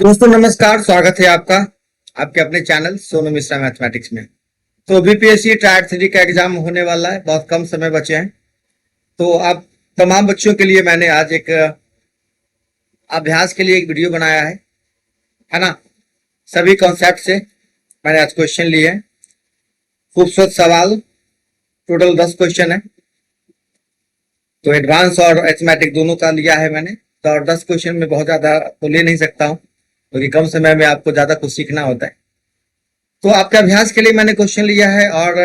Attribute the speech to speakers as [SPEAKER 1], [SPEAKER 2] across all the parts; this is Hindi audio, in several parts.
[SPEAKER 1] दोस्तों नमस्कार, स्वागत है आपका आपके अपने चैनल सोनू मिश्रा मैथमेटिक्स में। तो बीपीएससी टायर 3 का एग्जाम होने वाला है, बहुत कम समय बचे हैं। तो आप तमाम बच्चों के लिए मैंने आज एक अभ्यास के लिए एक वीडियो बनाया है ना। सभी कॉन्सेप्ट से मैंने आज क्वेश्चन लिए हैं। खूबसूरत सवाल, टोटल 10 क्वेश्चन है। तो एडवांस और अरिथमेटिक दोनों का लिया है मैंने। तो और 10 क्वेश्चन में बहुत ज्यादा तो ले नहीं सकता हूँ, क्योंकि कम समय में आपको ज्यादा कुछ सीखना होता है। तो आपके अभ्यास के लिए मैंने क्वेश्चन लिया है। और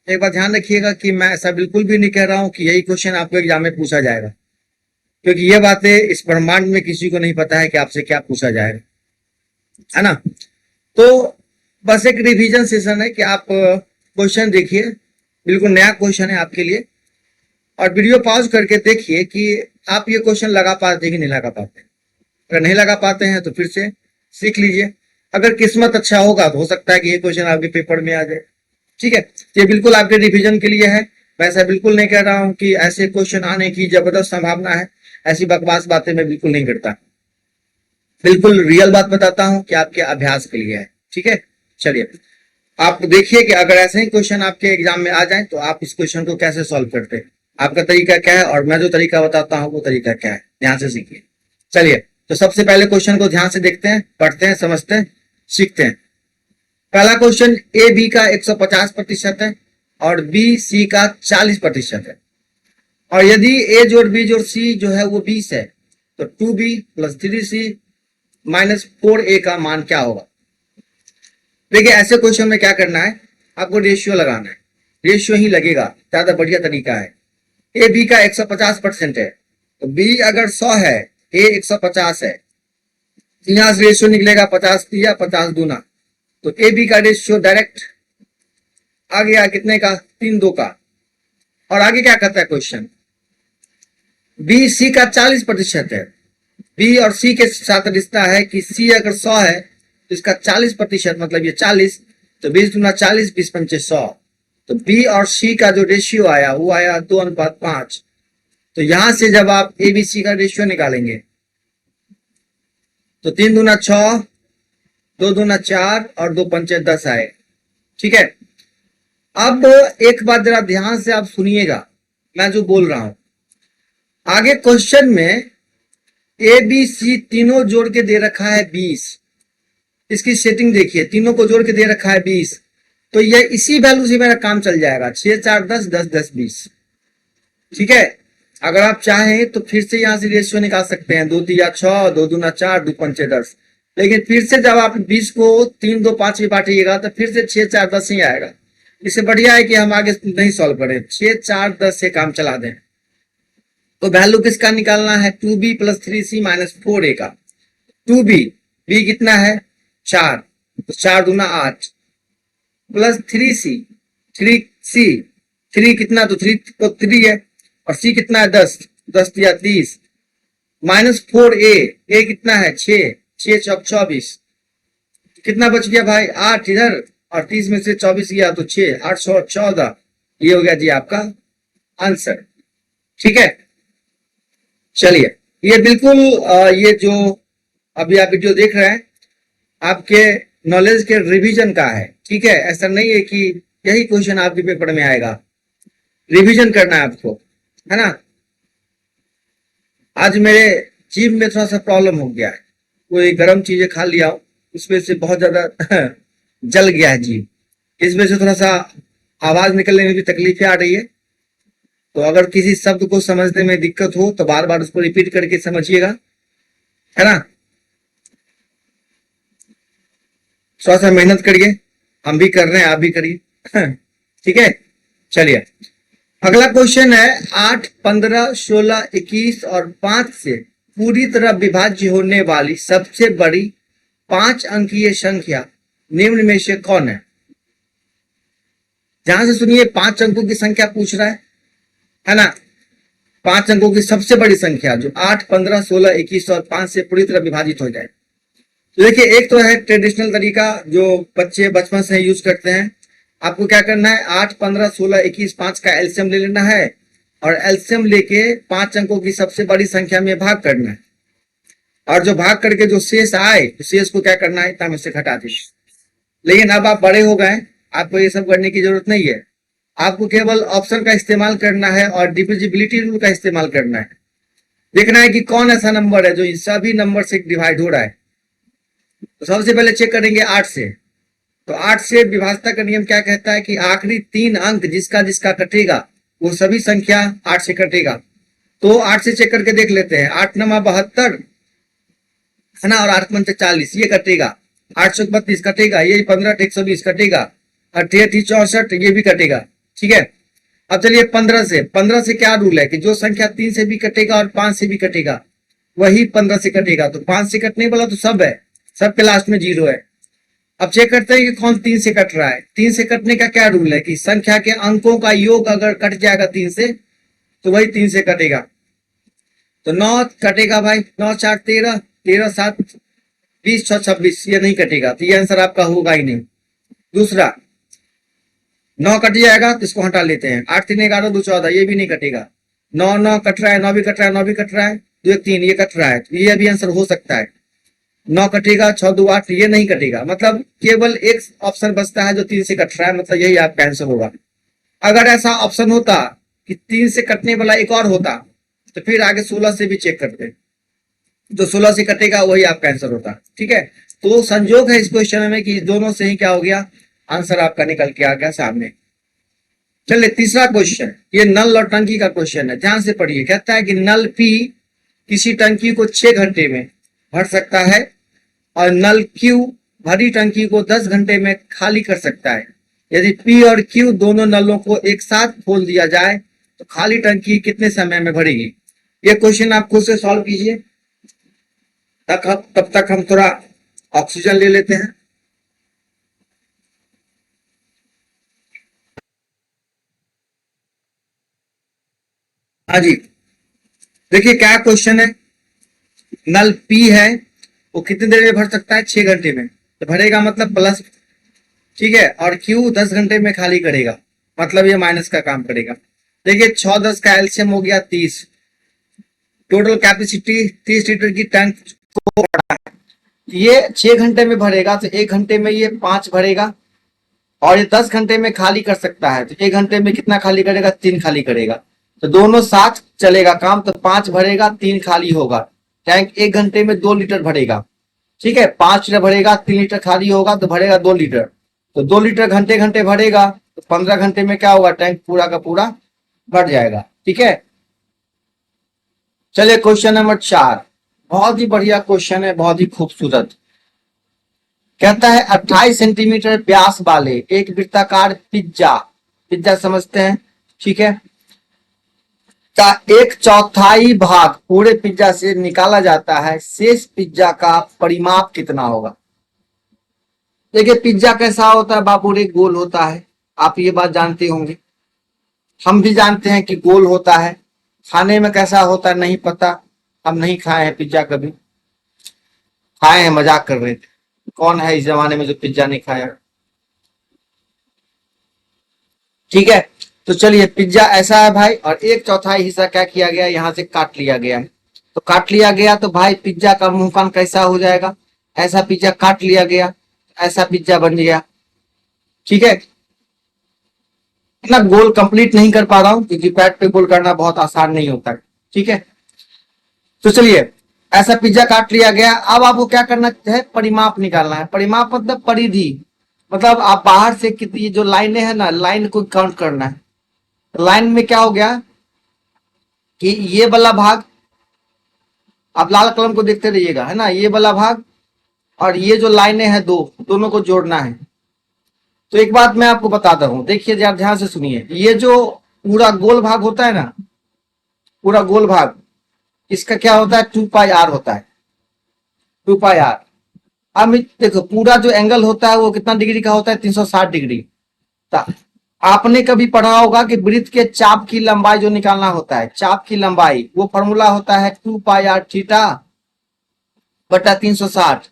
[SPEAKER 1] एक बात ध्यान रखिएगा कि मैं ऐसा बिल्कुल भी नहीं कह रहा हूं कि यही क्वेश्चन आपको एग्जाम में पूछा जाएगा, क्योंकि ये बातें इस ब्रह्मांड में किसी को नहीं पता है कि आपसे क्या पूछा जाएगा, है ना। तो बस एक रिवीजन सेशन है कि आप क्वेश्चन देखिए, बिल्कुल नया क्वेश्चन है आपके लिए। और वीडियो पॉज करके देखिए कि आप ये क्वेश्चन लगा पाते कि नहीं लगा पाते। अगर नहीं लगा पाते हैं तो फिर से सीख लीजिए। अगर किस्मत अच्छा होगा तो हो सकता है कि ये क्वेश्चन आपके पेपर में आ जाए। ठीक है, ये बिल्कुल आपके रिवीजन के लिए है। मैं ऐसा बिल्कुल नहीं कह रहा हूं कि ऐसे क्वेश्चन आने की जबरदस्त संभावना है। ऐसी बकवास बातें मैं बिल्कुल नहीं करता, बिल्कुल रियल बात बताता हूं कि आपके अभ्यास के लिए है। ठीक है, चलिए आप देखिए कि अगर ऐसे ही क्वेश्चन आपके एग्जाम में आ जाए तो आप इस क्वेश्चन को कैसे सॉल्व करते हैं, आपका तरीका क्या है और मैं जो तरीका बताता हूं वो तरीका क्या है। ध्यान से सीखिए। चलिए, तो सबसे पहले क्वेश्चन को ध्यान से देखते हैं, पढ़ते हैं, समझते हैं, सीखते हैं। पहला क्वेश्चन ए बी का 150% है और बी सी का 40% है। और यदि ए जोड़ बी जोड़ सी जो है वो 20 है, तो 2b plus 3c minus 4a का मान क्या होगा। देखिए, ऐसे क्वेश्चन में क्या करना है, आपको रेशियो लगाना है। रेशियो ही लगेगा, ज्यादा बढ़िया तरीका है। ए बी का 150% है, तो बी अगर 100 है, ए 150 है, यहां से रेशियो निकलेगा 50 दिया 50 दूना, तो ए बी का रेशियो डायरेक्ट आ गया कितने का, 3 2 का। और आगे क्या कहता है क्वेश्चन, बी सी का 40% है। बी और सी के साथ रिश्ता है कि सी अगर 100 है तो इसका 40% मतलब ये 40, तो 20 दूना 40, 20 पंचे 100। तो बी और सी का जो रेशियो आया वो आया 2:5। तो यहां से जब आप ए बी सी का रेशियो निकालेंगे तो 3 दूना 6, 2 दूना 4 और 2 पंचे 10 आए। ठीक है, अब एक बात जरा ध्यान से आप सुनिएगा मैं जो बोल रहा हूं। आगे क्वेश्चन में ए बी सी तीनों जोड़ के दे रखा है 20। इसकी सेटिंग देखिए, तीनों को जोड़ के दे रखा है 20, तो यह इसी वैल्यू से मेरा काम चल जाएगा। 6 4 10 10 10 20। ठीक है, अगर आप चाहें तो फिर से यहां से रेशियो निकाल सकते हैं, 2 3 6, 2 दूना 4, 2 पंचे 10। लेकिन फिर से जब आप 20 को 3 2 5 में बांटिएगा तो फिर से 6 4 10 ही आएगा। इससे बढ़िया है कि हम आगे नहीं सॉल्व करें, 6 4 10 से काम चला दें। तो वैल्यू किसका निकालना है, 2b plus 3c minus 4a का। 2b, b कितना है 4, तो 4 दूना 8 प्लस 3c, 3c 3 कितना, तो 3 तो 3 है, और c कितना है 10, 10 दिया 30 माइनस 4a, a कितना है 6, 6 चौक 24, कितना बच गया भाई 8 इधर, और 30 में से 24 गया तो 6 8 14। ये हो गया जी आपका आंसर। ठीक है, चलिए ये बिल्कुल ये जो अभी आप वीडियो देख रहे हैं आपके नॉलेज के रिवीजन का है। ठीक है, ऐसा नहीं है कि यही क्वेश्चन आपके पेपर में आएगा, रिवीजन करना है आपको, है ना। आज मेरे जीभ में थोड़ा सा प्रॉब्लम हो गया है, कोई गर्म चीजें खा लिया हूं, उस वजह से बहुत ज्यादा जल गया है जीभ, इस वजह से थोड़ा सा आवाज निकलने में भी तकलीफें आ रही है। तो अगर किसी शब्द को समझने में दिक्कत हो तो बार बार उसको रिपीट करके समझिएगा, है ना। थोड़ा सा मेहनत करिए, हम भी कर रहे हैं, आप भी करिए। ठीक है, चलिए अगला क्वेश्चन है 8 15 16 21 और 5 से पूरी तरह विभाज्य होने वाली सबसे बड़ी 5 अंकीय संख्या निम्न में से कौन है। ध्यान से सुनिए, 5 अंकों की संख्या पूछ रहा है ना। 5 अंकों की सबसे बड़ी संख्या जो 8 15 16 21 और 5 से पूरी तरह विभाजित हो जाए। तो देखिए, एक तो है ट्रेडिशनल तरीका जो बच्चे बचपन से यूज करते हैं। आपको क्या करना है, 8 15 16 21 5 का एलसीएम ले लेना है और एलसीएम लेके 5 अंकों की सबसे बड़ी संख्या में भाग करना है। और जो भाग करके जो शेष आए तो शेष को क्या करना है, इतना में से घटा दीजिए। लेकिन अब आप बड़े हो गए, आपको ये सब करने की जरूरत नहीं है। आपको केवल ऑप्शन का इस्तेमाल करना है और डिविजिबिलिटी रूल का इस्तेमाल करना है। देखना है कि कौन ऐसा नंबर है जो इन सभी नंबर से डिवाइड हो रहा है। तो सबसे पहले चेक करेंगे 8 से। तो 8 से विभाजता का नियम क्या कहता है कि आखिरी 3 अंक जिसका जिसका कटेगा वो सभी संख्या 8 से कटेगा। तो 8 से चेक करके देख लेते हैं। 8 नमा 72 है ना, और 8 पंचे 40 ये कटेगा। 8 चौक 32 कटेगा, ये 15 120 कटेगा, 88 64 ये भी कटेगा। ठीक है, अब चलिए 15 से क्या रूल है कि जो संख्या 3 से भी कटेगा और 5 से भी कटेगा वही 15 से कटेगा। तो 5 से कटने वाला तो सब है, सब के लास्ट में 0 है। अब चेक करते हैं कि कौन 3 से कट रहा है। 3 से कटने का क्या रूल है कि संख्या के अंकों का योग अगर कट जाएगा 3 से तो वही 3 से कटेगा। तो 9 कटेगा भाई, 9 4 13, 13 7 20 6 26 ये नहीं कटेगा, तो ये आंसर आपका होगा ही नहीं। दूसरा 9 कट जाएगा तो इसको हटा लेते हैं। 8 3 11 2 14 ये भी नहीं कटेगा। 9 9 कट रहा है, 9 भी कट रहा है, 9 भी कट रहा है, 2 1 3 ये कट रहा है, तो ये भी आंसर हो सकता है। 9 कटेगा, 6 2 8 ये नहीं कटेगा। मतलब केवल एक ऑप्शन बचता है जो 3 से कट रहा है, मतलब यही आपका आंसर होगा। अगर ऐसा ऑप्शन होता कि 3 से कटने वाला एक और होता तो फिर आगे 16 से भी चेक करते, जो 16 से कटेगा वही आपका आंसर होता। ठीक है, तो संजोग है इस क्वेश्चन में कि दोनों से ही क्या हो गया, आंसर आपका निकल के आ गया सामने। चलिए तीसरा क्वेश्चन, ये नल और टंकी का क्वेश्चन है, ध्यान से पढ़िए। कहता है कि नल पी किसी टंकी को 6 घंटे में भर सकता है और नल क्यू भरी टंकी को 10 घंटे में खाली कर सकता है। यदि पी और क्यू दोनों नलों को एक साथ खोल दिया जाए तो खाली टंकी कितने समय में भरेगी। ये क्वेश्चन आप खुद से सॉल्व कीजिए। तब तक हम थोड़ा ऑक्सीजन ले लेते हैं। हाँ जी, देखिए क्या क्वेश्चन है। नल पी है, वो कितनी देर में भर सकता है, 6 घंटे में, तो भरेगा मतलब प्लस। ठीक है, और क्यू 10 घंटे में खाली करेगा, मतलब ये माइनस का काम करेगा। देखिए 6 10 का एलसीएम हो गया 30। टोटल कैपेसिटी 30 लीटर की टैंक को ये 6 घंटे में भरेगा तो 1 घंटे में ये 5 भरेगा, और ये 10 घंटे में खाली कर सकता है तो 1 घंटे में कितना खाली करेगा, 3 खाली करेगा। तो दोनों साथ चलेगा काम, तो 5 भरेगा 3 खाली होगा। टैंक 1 घंटे में 2 लीटर भरेगा। ठीक है, 5 लीटर भरेगा, 3 लीटर खाली होगा तो भरेगा 2 लीटर। तो 2 लीटर घंटे घंटे भरेगा तो 15 घंटे में क्या होगा, टैंक पूरा का पूरा भर जाएगा। ठीक है, चलिए क्वेश्चन नंबर 4, बहुत ही बढ़िया क्वेश्चन है, बहुत ही खूबसूरत। कहता है 28 सेंटीमीटर व्यास वाले एक वृत्ताकार पिज्जा, पिज्जा समझते हैं, ठीक है, का 1/4 भाग पूरे पिज्जा से निकाला जाता है। शेष पिज्जा का परिमाप कितना होगा। देखिए पिज्जा कैसा होता है बाबू रे, गोल होता है, आप ये बात जानते होंगे, हम भी जानते हैं कि गोल होता है। खाने में कैसा होता है नहीं पता, हम नहीं खाए हैं पिज्जा कभी, खाए हैं मजाक कर रहे थे, कौन है इस जमाने में जो पिज्जा नहीं खाया। ठीक है, तो चलिए पिज्जा ऐसा है भाई, और 1/4 हिस्सा क्या किया गया, यहाँ से काट लिया गया है। तो काट लिया गया तो भाई पिज्जा का मुंह कान कैसा हो जाएगा, ऐसा पिज्जा काट लिया गया, ऐसा पिज्जा बन गया। ठीक है, इतना गोल कंप्लीट नहीं कर पा रहा हूं क्योंकि पैड पे गोल करना बहुत आसान नहीं होता है। ठीक है, तो चलिए ऐसा पिज्जा काट लिया गया। अब आपको क्या करना है, परिमाप निकालना है। परिमाप मतलब परिधि, मतलब आप बाहर से कितनी जो लाइनें है ना, लाइन को काउंट करना है। लाइन में क्या हो गया कि ये वाला भाग, आप लाल कलम को देखते रहिएगा, है ना, ये वाला भाग और ये जो लाइनें हैं दो, दोनों को जोड़ना है। तो एक बात मैं आपको बताता हूं, देखिए जरा ध्यान से सुनिए। ये जो पूरा गोल भाग होता है ना, पूरा गोल भाग, इसका क्या होता है, 2πr होता है, 2πr। अब देखो पूरा जो एंगल होता है वो कितना डिग्री का होता है, 360 डिग्री। तो आपने कभी पढ़ा होगा कि वृत्त के चाप की लंबाई जो निकालना होता है, चाप की लंबाई, वो फॉर्मूला होता है 2πr थीटा बटा 360।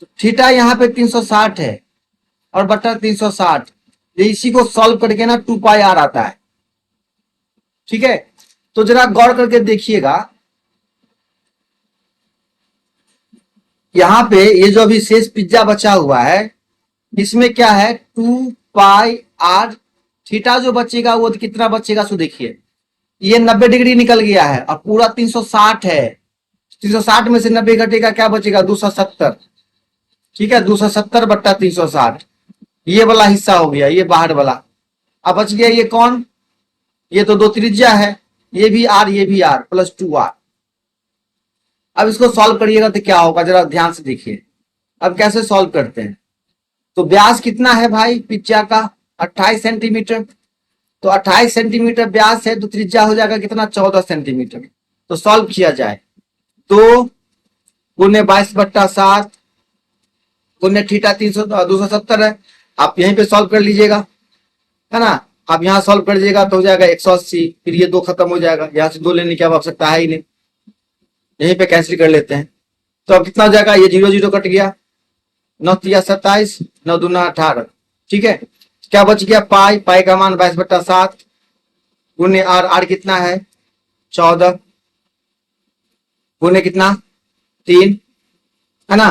[SPEAKER 1] तो थीटा यहाँ पे 360 है और बटा 360, इसी को सॉल्व करके ना 2πr आता है। ठीक है, तो जरा गौर करके देखिएगा,
[SPEAKER 2] यहाँ पे ये जो अभी शेष पिज्जा बचा हुआ है इसमें क्या है 2 पाई r थीटा जो बचेगा वो कितना बचेगा सो देखिए ये 90 डिग्री निकल गया है और पूरा 360 है। 360 में से 90 घटेगा क्या बचेगा 270। ठीक है 270/360 ये वाला हिस्सा हो गया ये बाहर वाला। अब बच गया ये कौन ये तो दो त्रिज्या है ये भी r ये भी r प्लस 2r। अब इसको सॉल्व करिएगा तो क्या होगा जरा ध्यान से देखिए। अब कैसे सॉल्व करते हैं तो व्यास कितना है भाई पिज्जा का 28 सेंटीमीटर। तो 28 सेंटीमीटर व्यास है तो त्रिज्या हो जाएगा कितना 14 सेंटीमीटर। तो सॉल्व किया जाए 2 × 22/7 गुने थीटा 270 है। आप यहीं पे सॉल्व कर लीजिएगा है ना। आप यहाँ सॉल्व कर लीजिएगा तो हो जाएगा 180 फिर ये 2 खत्म हो जाएगा यहाँ से 2 लेने की आवश्यकता है ही नहीं यहीं पे कैंसिल कर लेते हैं। तो अब कितना हो जाएगा ये 0 0 कट गया 9 × 27 9 × 2 = 18। ठीक है क्या बच गया पाई का मान 22/7 गुने r कितना है 14 गुने कितना 3 है ना।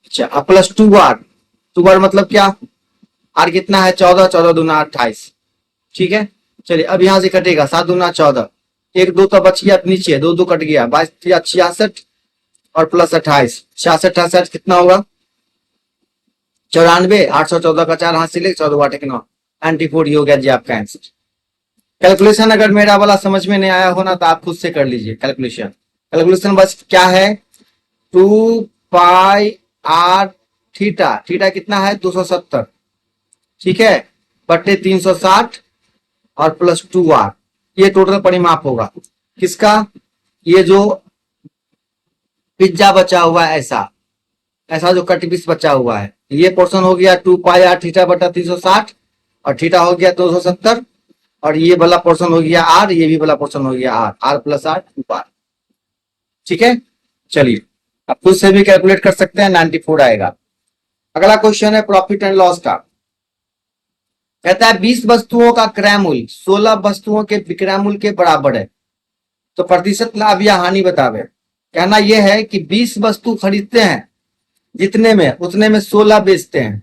[SPEAKER 2] अच्छा अब प्लस 2r मतलब क्या r कितना है 14 14 2 = 28। ठीक है चलिए अब यहां से कटेगा 7 2 = 14 1 2 तो बच गया नीचे 2 2 कट गया 22 66 और प्लस 28 66 68 कितना होगा 94 814 का 4 हाथ से ले 14 वाटे 9 94 हो गया जी आपका आंसर। कैलकुलेशन अगर मेरा वाला समझ में नहीं आया हो ना तो आप खुद से कर लीजिए कैलकुलेशन बस क्या है 2 पाई r थीटा कितना है 270 ठीक है बट्टे 360 और प्लस 2r ये टोटल परिमाप होगा किसका ये जो पिज्जा बचा हुआ है ऐसा जो कट पीस बचा हुआ है ये पोर्शन हो गया 2 पाई r थीटा/360 और थीटा हो गया 270 और ये वाला पोर्शन हो गया r ये भी वाला पोर्शन हो गया r प्लस r 2r। ठीक है चलिए आप खुद से भी कैलकुलेट कर सकते हैं 94 आएगा। अगला क्वेश्चन है प्रॉफिट एंड लॉस का। कहता है 20 वस्तुओं का क्रय मूल्य 16 वस्तुओं के विक्रय मूल्य के बराबर है तो प्रतिशत लाभ या हानि बतावे। कहना यह है कि 20 वस्तु खरीदते हैं जितने में उतने में 16 बेचते हैं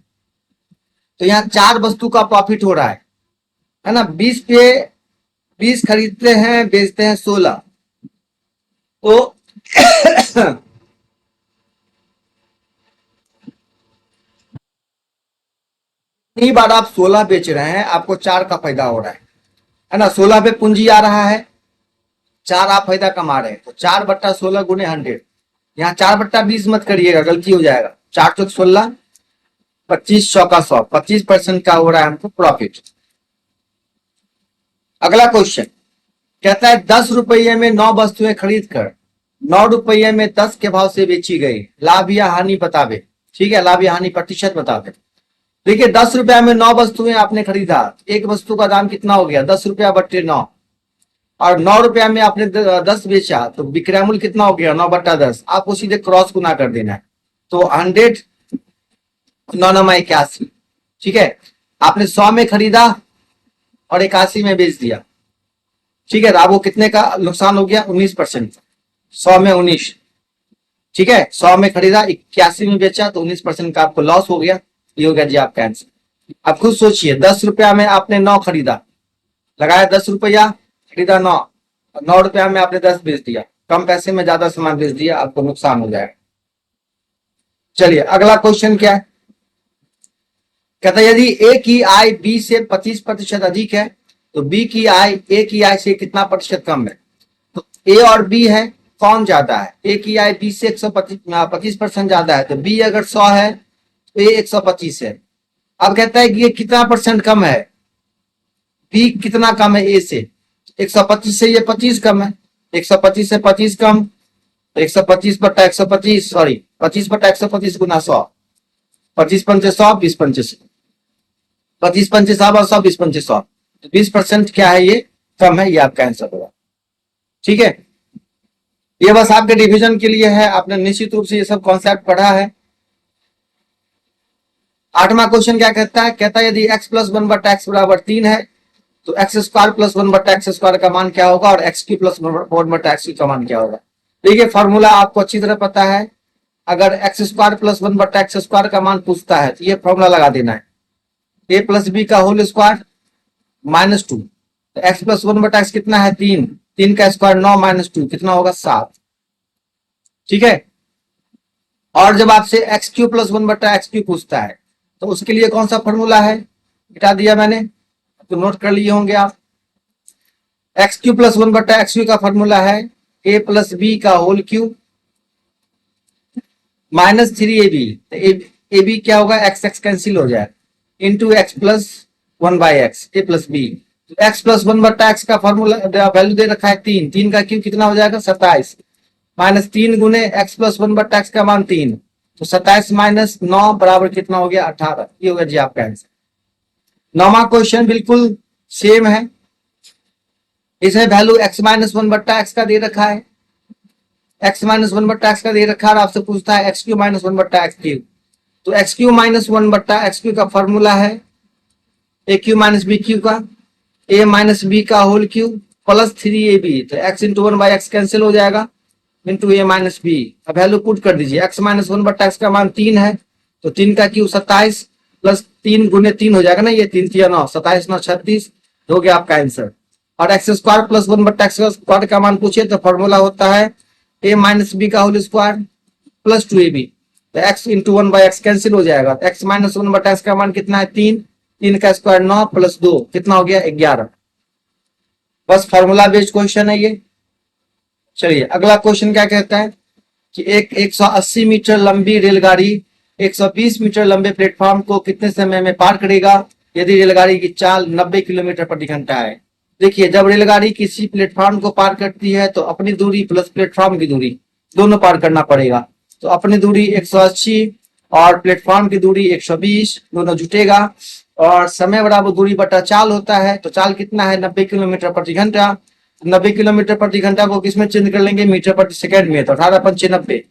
[SPEAKER 2] तो यहाँ 4 वस्तु का प्रॉफिट हो रहा है ना। 20 पे 20 खरीदते हैं बेचते हैं 16 तो इतनी बार आप 16 बेच रहे हैं आपको 4 का फायदा हो रहा है ना। 16 पे पूंजी आ रहा है 4 आप फायदा कमा रहे हैं तो 4/16 गुने 100 यहाँ 4/20 मत करिएगा गलती हो जाएगा 4 × 16 25 100 का 100 25% का हो रहा है हमको प्रॉफिट। अगला क्वेश्चन कहता है 10 रुपये में 9 वस्तुएं खरीद कर 9 रुपये में 10 के भाव से बेची गई लाभ या हानि बतावे। ठीक है लाभ या हानि प्रतिशत बतावे। देखिए 10 रुपया में 9 वस्तुएं आपने खरीदा एक वस्तु का दाम कितना हो गया 10 रुपया बट्टे 9 और 9 रुपया में आपने 10 बेचा तो विक्रय मूल्य कितना हो गया 9/10 आपको सीधे क्रॉस गुना कर देना है तो 100 9 9 81। ठीक है आपने 100 में खरीदा और 81 में बेच दिया। ठीक है अब वो कितने का नुकसान हो गया 19% 100 में 19। ठीक है 100 में खरीदा 81 में बेचा तो 19% का आपको लॉस हो गया। ये हो गया जी आपका आंसर। आप खुद सोचिए 10 रुपया में आपने 9 खरीदा लगाया 10 रुपया खरीदा 9 9 रुपया में आपने 10 बेच दिया कम पैसे में ज्यादा सामान बेच दिया आपको नुकसान हो जाएगा। चलिए अगला क्वेश्चन क्या है कहता है यदि ए की आय बी से 25% अधिक है तो बी की आय ए की आय से कितना प्रतिशत कम है। तो ए और बी है कौन ज्यादा है ए की आय बी से 125% ज्यादा है तो बी अगर 100 है तो ए 125 है। अब कहता है कि ये कितना परसेंट कम है बी कितना कम है ए से 125 से ये 25 कम है 125 से 25 कम तो 125/125 सॉरी 25/125 गुना 100 25 पंचे 100 20 पंचे 100 25 पंचे 100 और 100 20 पंचे 100 तो 20% क्या है ये कम है ये आपका आंसर होगा। ठीक है ये बस आपके डिवीजन के लिए है आपने निश्चित रूप से ये सब कॉन्सेप्ट पढ़ा है। 8वां क्वेश्चन क्या कहता है कहता है यदि x + 1/x = 3 है तो x² + 1/x² का मान क्या होगा और x³ + 4/x³ का मान क्या होगा। देखिए फॉर्मूला आपको अच्छी तरह पता है अगर एक्स स्क्वायर प्लस 1 बट्टा एक्स स्क्वायर का मान पूछता है तो ये फॉर्मूला लगा देना है, ए प्लस बी का होल स्क्वायर -2, तो एक्स प्लस 1 बटा एक्स कितना है 3, 3 का स्क्वायर 9 -2 कितना होगा 7। ठीक है, और जब आपसे एक्स क्यू प्लस 1 बटा एक्स क्यू पूछता है तो उसके लिए कौन सा फॉर्मूला है, मिटा दिया मैंने, तो नोट कर लिए होंगे आप। एक्स क्यू प्लस 1 बटा एक्स क्यू का फॉर्मूला है ए प्लस बी का होल क्यू -3ab, तो ए बी क्या होगा, एक्स एक्स कैंसिल हो जाए, into x plus 1 by x, a plus b. X plus 1 बट्टा एक्स का फॉर्मूला वैल्यू दे रखा है 3, 3 का क्यू कितना हो जाएगा 27, -3 गुने एक्स प्लस 1 बट्टा एक्स का मान 3, तो 27 - 9 बराबर कितना हो गया 18। ये होगा जी आपका आंसर। 9वां क्वेश्चन बिल्कुल सेम है, इसमें वैल्यू x - 1 बट्टा एक्स का दे रखा है, x - 1 बट्टा एक्स का दे रखा है और आपसे पूछता है एक्स क्यू -1 बट्टा एक्स क्यू, तो एक्स क्यू -1 बट्टा एक्स क्यू का फॉर्मूला है ए क्यू माइनस बी क्यू का, ए माइनस बी का होल क्यू प्लस 3ab, तो x into 1 by x cancel हो जाएगा, इंटू ए माइनस बी। अब वैल्यू पुट कर दीजिए, x - 1 बट्टा एक्स का मान 3 है, तो 3 का क्यू 27 प्लस 3 गुने 3 हो जाएगा ना, ये 3 3 9, 27 9 36 हो गया आपका आंसर। और एक्स स्क्वायर प्लस 1 बट्टा एक्स स्क्वायर का मान पूछे तो फॉर्मूला होता है ए माइनस बी का होल स्क्वायर प्लस 2ab, तो x into 1 by x cancel हो जाएगा, तो x - 1 बटा एक्स का मान कितना है 3, 3 का स्क्वायर 9 प्लस 2 कितना हो गया 11। बस फॉर्मूला बेस्ड क्वेश्चन है ये। चलिए अगला क्वेश्चन क्या कहता है कि एक 180 मीटर लंबी रेलगाड़ी 120 मीटर लंबे प्लेटफॉर्म को कितने समय में पार करेगा यदि रेलगाड़ी की चाल 90 किलोमीटर प्रति घंटा है। देखिए जब रेलगाड़ी किसी प्लेटफॉर्म को पार करती है तो अपनी दूरी प्लस प्लेटफॉर्म की दूरी दोनों पार करना पड़ेगा, तो अपनी दूरी 180 और प्लेटफॉर्म की दूरी 120 दोनों जुटेगा, और समय बराबर दूरी बटा चाल होता है, तो चाल कितना है 90 किलोमीटर प्रति घंटा। 90 किलोमीटर प्रति घंटा को किसमें चेंज कर लेंगे, मीटर प्रति सेकंड में, तो 18 पंचे 90।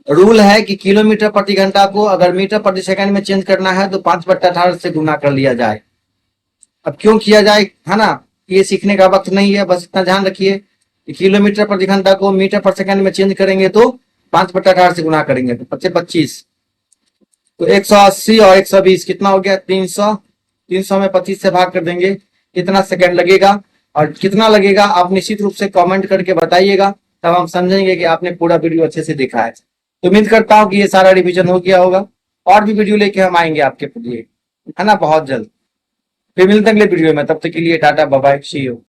[SPEAKER 2] रूल है कि किलोमीटर प्रति घंटा को अगर मीटर प्रति सेकंड में चेंज करना है तो 5/18 से गुना कर लिया जाए। अब क्यों किया जाए है ना, ये सीखने का वक्त नहीं है, बस इतना ध्यान रखिए कि किलोमीटर प्रति घंटा को मीटर पर सेकंड में चेंज करेंगे तो 5/18 से गुना करेंगे तो 25, तो 180 और 120 कितना हो गया 300, 300 में 25 से भाग कर देंगे, कितना सेकंड लगेगा, और कितना लगेगा आप निश्चित रूप से कमेंट करके बताइएगा, तब हम समझेंगे कि आपने पूरा वीडियो अच्छे से देखा है। तो उम्मीद करता हूँ कि ये सारा रिवीजन हो गया होगा, और भी वीडियो लेके हम आएंगे आपके लिए, है ना, बहुत जल्द। फिर मिलते हैं अगले वीडियो में, तब तक के लिए tata bye bye, see you.